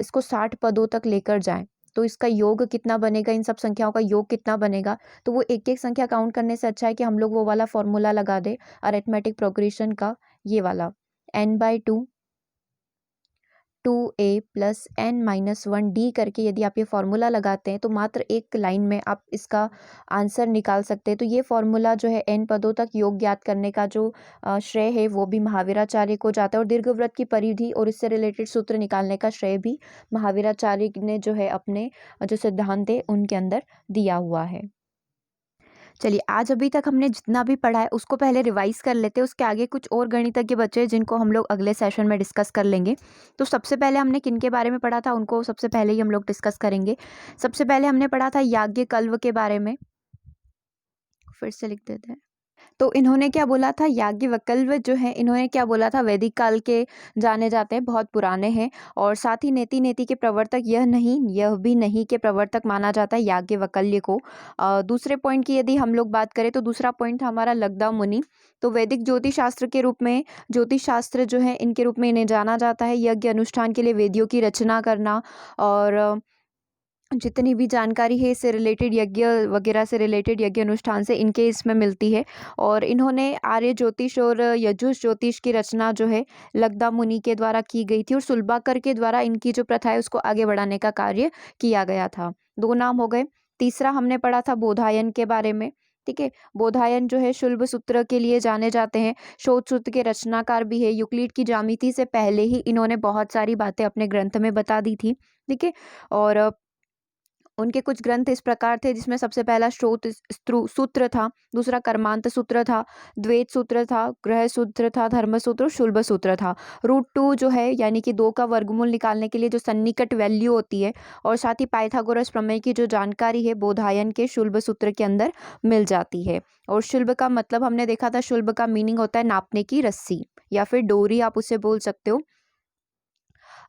Speaker 1: इसको 60 पदों तक लेकर जाएं तो इसका योग कितना बनेगा, इन सब संख्याओं का योग कितना बनेगा। तो वो एक एक संख्या काउंट करने से अच्छा है कि हम लोग वो वाला फॉर्मूला लगा दे अरिथमेटिक प्रोग्रेशन का, ये वाला n/2 2a + n-1d करके यदि आप ये फॉर्मूला लगाते हैं तो मात्र एक लाइन में आप इसका आंसर निकाल सकते हैं। तो ये फॉर्मूला जो है n पदों तक योग ज्ञात करने का जो श्रेय है वो भी महावीराचार्य को जाता है, और दीर्घवृत्त की परिधि और इससे रिलेटेड सूत्र निकालने का श्रेय भी महावीराचार्य ने जो है अपने जो सिद्धांत है उनके अंदर दिया हुआ है। चलिए, आज अभी तक हमने जितना भी पढ़ा है उसको पहले रिवाइज कर लेते हैं, उसके आगे कुछ और गणितज्ञ बचे हैं जिनको हम लोग अगले सेशन में डिस्कस कर लेंगे। तो सबसे पहले हमने किनके बारे में पढ़ा था उनको सबसे पहले ही हम लोग डिस्कस करेंगे। सबसे पहले हमने पढ़ा था याज्ञवल्क्य के बारे में, फिर से लिख देते हैं। तो इन्होंने क्या बोला था, याज्ञवल्क्य जो है इन्होंने क्या बोला था, वैदिक काल के जाने जाते हैं, बहुत पुराने हैं, और साथ ही नेति के प्रवर्तक यह भी नहीं के प्रवर्तक माना जाता है याज्ञवल्क्य को। दूसरे पॉइंट की यदि हम लोग बात करें तो दूसरा पॉइंट था हमारा लगदा मुनि। तो वैदिक ज्योतिष शास्त्र के रूप में, ज्योतिष शास्त्र जो है इनके रूप में इन्हें जाना जाता है। यज्ञ अनुष्ठान के लिए वेदियों की रचना करना और जितनी भी जानकारी है इससे रिलेटेड, यज्ञ वगैरह से रिलेटेड, यज्ञ अनुष्ठान से इनके इसमें मिलती है। और इन्होंने आर्य ज्योतिष और यजुष ज्योतिष की रचना जो है लगदा मुनि के द्वारा की गई थी, और सुलभाकर के द्वारा इनकी जो प्रथा है उसको आगे बढ़ाने का कार्य किया गया था। 2 नाम हो गए। तीसरा हमने पढ़ा था बोधायन के बारे में। ठीक है। बोधायन जो है शुल्ब सूत्र के लिए जाने जाते हैं, शोध सूत्र के रचनाकार भी है। यूक्लिड की ज्यामिति से पहले ही इन्होंने बहुत सारी बातें अपने ग्रंथ में बता दी थी, ठीक है। और उनके कुछ ग्रंथ इस प्रकार थे, जिसमें सबसे पहला स्रोत सूत्र था, दूसरा कर्मांत सूत्र था, द्वैत सूत्र था, ग्रह सूत्र था, धर्म सूत्र और शुल्ब सूत्र था। √2 जो है यानी कि 2 का वर्गमूल निकालने के लिए जो सन्निकट वैल्यू होती है, और साथ ही पाइथागोरस प्रमेय की जो जानकारी है बोधायन के शुल्ब सूत्र के अंदर मिल जाती है। और शुल्ब का मतलब हमने देखा था, शुल्ब का मीनिंग होता है नापने की रस्सी या फिर डोरी, आप उसे बोल सकते हो।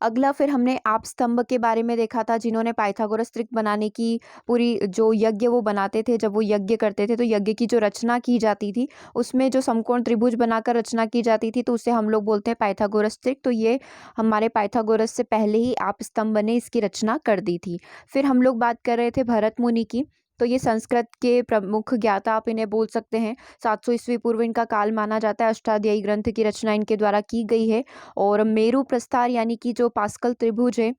Speaker 1: अगला फिर हमने आप स्तंभ के बारे में देखा था, जिन्होंने पाइथागोरस त्रिक बनाने की पूरी जो यज्ञ वो बनाते थे, जब वो यज्ञ करते थे तो यज्ञ की जो रचना की जाती थी उसमें जो समकोण त्रिभुज बनाकर रचना की जाती थी, तो उसे हम लोग बोलते हैं पाइथागोरस त्रिक। तो ये हमारे पाइथागोरस से पहले ही आप स्तंभ ने इसकी रचना कर दी थी। फिर हम लोग बात कर रहे थे भरत मुनि की, तो ये संस्कृत के प्रमुख ज्ञाता आप इन्हें बोल सकते हैं। 700 ईस्वी पूर्व इनका काल माना जाता है। अष्टाध्यायी ग्रंथ की रचना इनके द्वारा की गई है। और मेरु प्रस्तार यानी कि जो पास्कल त्रिभुज है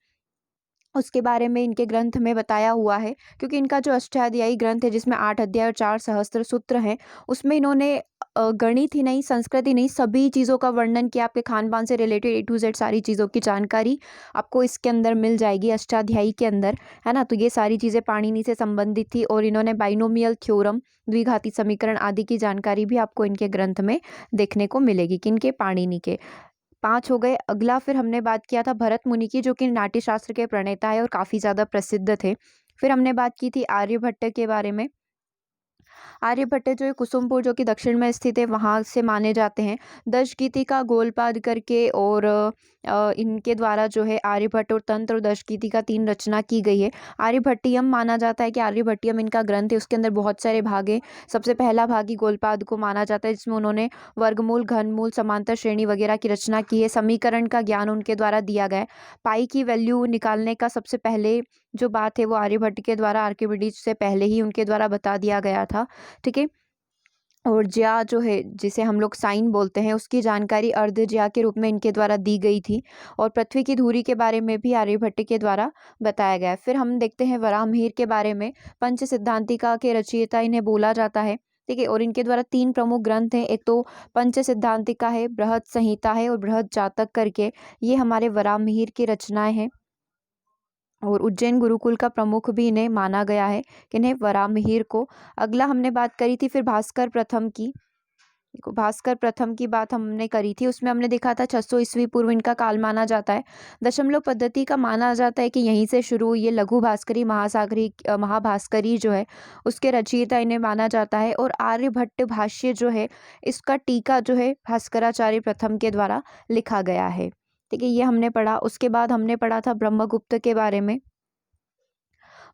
Speaker 1: उसके बारे में इनके ग्रंथ में बताया हुआ है, क्योंकि इनका जो अष्टाध्यायी ग्रंथ है जिसमें 8 अध्याय और 4 सहस्त्र सूत्र हैं, उसमें इन्होंने गणित ही नहीं, संस्कृत ही नहीं, सभी चीज़ों का वर्णन किया। आपके खान पान से रिलेटेड ए टू जेड सारी चीज़ों की जानकारी आपको इसके अंदर मिल जाएगी अष्टाध्यायी के अंदर, है ना। तो ये सारी चीज़ें पाणिनि से संबंधित थी, और इन्होंने बाइनोमियल थ्योरम, द्विघाती समीकरण आदि की जानकारी भी आपको इनके ग्रंथ में देखने को मिलेगी, किनके, पाणिनि के। 5 हो गए। अगला फिर हमने बात किया था भरत मुनि की, जो कि नाट्य शास्त्र के प्रणेता है और काफ़ी ज़्यादा प्रसिद्ध थे। फिर हमने बात की थी आर्यभट्ट के बारे में। आर्यभट्ट जो है कुसुमपुर, जो कि दक्षिण में स्थित है, वहाँ से माने जाते हैं। दशगीतिका, गोलपाद करके, और इनके द्वारा जो है आर्यभट्ट और तंत्र और दशगीतिका 3 रचना की गई है। आर्यभट्टियम माना जाता है कि आर्यभट्टियम इनका ग्रंथ है, उसके अंदर बहुत सारे भाग हैं। सबसे पहला भाग ही गोलपाद को माना जाता है, जिसमें उन्होंने वर्गमूल, घनमूल, समांतर श्रेणी वगैरह की रचना की है। समीकरण का ज्ञान उनके द्वारा दिया गया है। पाई की वैल्यू निकालने का सबसे पहले जो बात है वो आर्यभट्ट के द्वारा, आर्किमिडीज से पहले ही उनके द्वारा बता दिया गया था, ठीक है। और ज्या जो है, जिसे हम लोग साइन बोलते हैं, उसकी जानकारी अर्ध ज्या के रूप में इनके द्वारा दी गई थी। और पृथ्वी की धुरी के बारे में भी आर्यभट्ट के द्वारा बताया गया है। फिर हम देखते हैं वराहमिहिर के बारे में। पंच सिद्धांतिका के रचयिता इन्हें बोला जाता है, ठीक है। और इनके द्वारा 3 प्रमुख ग्रंथ हैं, एक तो पंच सिद्धांतिका है, बृहद संहिता है, और बृहद जातक करके, ये हमारे वराहमिहिर की रचनाएं हैं। और उज्जैन गुरुकुल का प्रमुख भी इन्हें माना गया है, किन्हें, वराहमिहिर को। अगला हमने बात करी थी फिर भास्कर प्रथम की। देखो, भास्कर प्रथम की बात हमने करी थी, उसमें हमने देखा था 600 ईस्वी पूर्व इनका काल माना जाता है। दशमलव पद्धति का माना जाता है कि यहीं से शुरू हुई है। लघु भास्करी, महासागरी, महाभास्करी जो है उसके रचयिता इन्हें माना जाता है। और आर्यभट्ट भाष्य जो है, इसका टीका जो है भास्कराचार्य प्रथम के द्वारा लिखा गया है, ठीक है। ये हमने पढ़ा। उसके बाद हमने पढ़ा था ब्रह्मगुप्त के बारे में।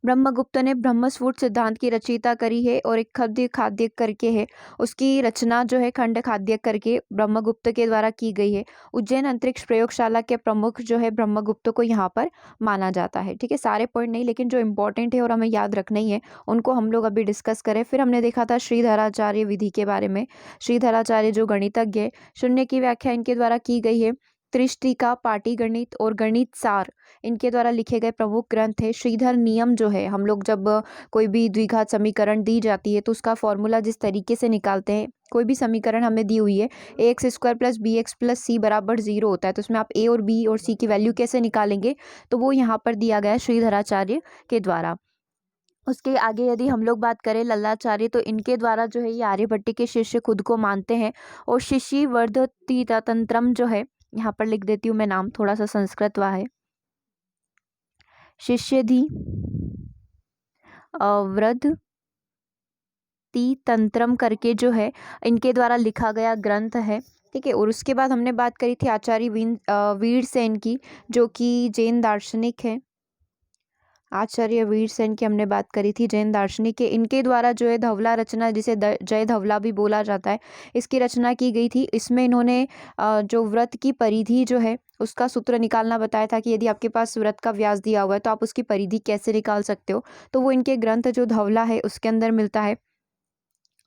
Speaker 1: ब्रह्मगुप्त ने ब्रह्मस्फुट सिद्धांत की रचयिता करी है, और एक खद्य खाद्य करके है, उसकी रचना जो है खंड खाद्य करके ब्रह्मगुप्त के द्वारा की गई है। उज्जैन अंतरिक्ष प्रयोगशाला के प्रमुख जो है ब्रह्मगुप्त को यहाँ पर माना जाता है, ठीक है। सारे पॉइंट नहीं, लेकिन जो इंपॉर्टेंट है और हमें याद रखना ही है उनको हम लोग अभी डिस्कस करें। फिर हमने देखा था श्रीधराचार्य विधि के बारे में। श्रीधराचार्य जो गणितज्ञ है, शून्य की व्याख्या इनके द्वारा की गई है। त्रिष्टिका, पाटीगणित और गणित सार इनके द्वारा लिखे गए प्रमुख ग्रंथ है। श्रीधर नियम जो है, हम लोग जब कोई भी द्विघात समीकरण दी जाती है तो उसका फॉर्मूला जिस तरीके से निकालते हैं, कोई भी समीकरण हमें दी हुई है, ax² + bx + c = 0 होता है, तो उसमें आप a और b और c की वैल्यू कैसे निकालेंगे, तो वो यहाँ पर दिया गया है श्रीधराचार्य के द्वारा। उसके आगे यदि हम लोग बात करें लल्लाचार्य, तो इनके द्वारा जो है ये आर्यभट्ट के शिष्य खुद को मानते हैं। और शिष्य वर्धती तंत्रम जो है, यहाँ पर लिख देती हूँ मैं नाम, थोड़ा सा संस्कृत हुआ है। शिष्यधि वृद्धति तंत्रम करके जो है इनके द्वारा लिखा गया ग्रंथ है, ठीक है। और उसके बाद हमने बात करी थी आचार्य वीरसेन की, जो कि जैन दार्शनिक है। आचार्य वीरसेन की हमने बात करी थी, जैन दार्शनिक के। इनके द्वारा जो है धवला रचना, जिसे जय धवला भी बोला जाता है, इसकी रचना की गई थी। इसमें इन्होंने जो व्रत की परिधि जो है उसका सूत्र निकालना बताया था, कि यदि आपके पास व्रत का व्यास दिया हुआ है तो आप उसकी परिधि कैसे निकाल सकते हो, तो वो इनके ग्रंथ जो धवला है उसके अंदर मिलता है।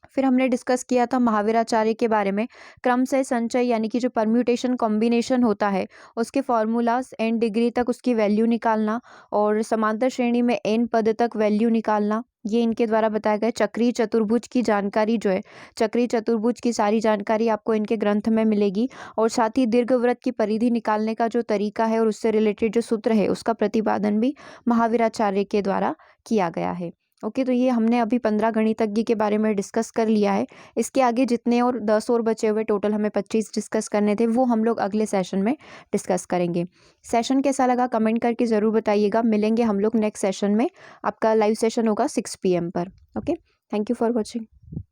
Speaker 1: फिर हमने डिस्कस किया था महावीराचार्य के बारे में, क्रम से संचय यानी कि जो परम्यूटेशन कॉम्बिनेशन होता है उसके फॉर्मूलाज एन डिग्री तक उसकी वैल्यू निकालना और समांतर श्रेणी में एन पद तक वैल्यू निकालना, ये इनके द्वारा बताया गया। चक्रीय चतुर्भुज की जानकारी जो है, चक्रीय चतुर्भुज की सारी जानकारी आपको इनके ग्रंथ में मिलेगी और साथ ही दीर्घवृत्त की परिधि निकालने का जो तरीका है और उससे रिलेटेड जो सूत्र है उसका प्रतिपादन भी महावीराचार्य के द्वारा किया गया है। ओके, तो ये हमने अभी 15 गणितज्ञ के बारे में डिस्कस कर लिया है। इसके आगे जितने और 10 और बचे हुए, टोटल हमें 25 डिस्कस करने थे, वो हम लोग अगले सेशन में डिस्कस करेंगे। सेशन कैसा लगा कमेंट करके ज़रूर बताइएगा। मिलेंगे हम लोग नेक्स्ट सेशन में, आपका लाइव सेशन होगा 6 PM पर। Okay, thank you for watching.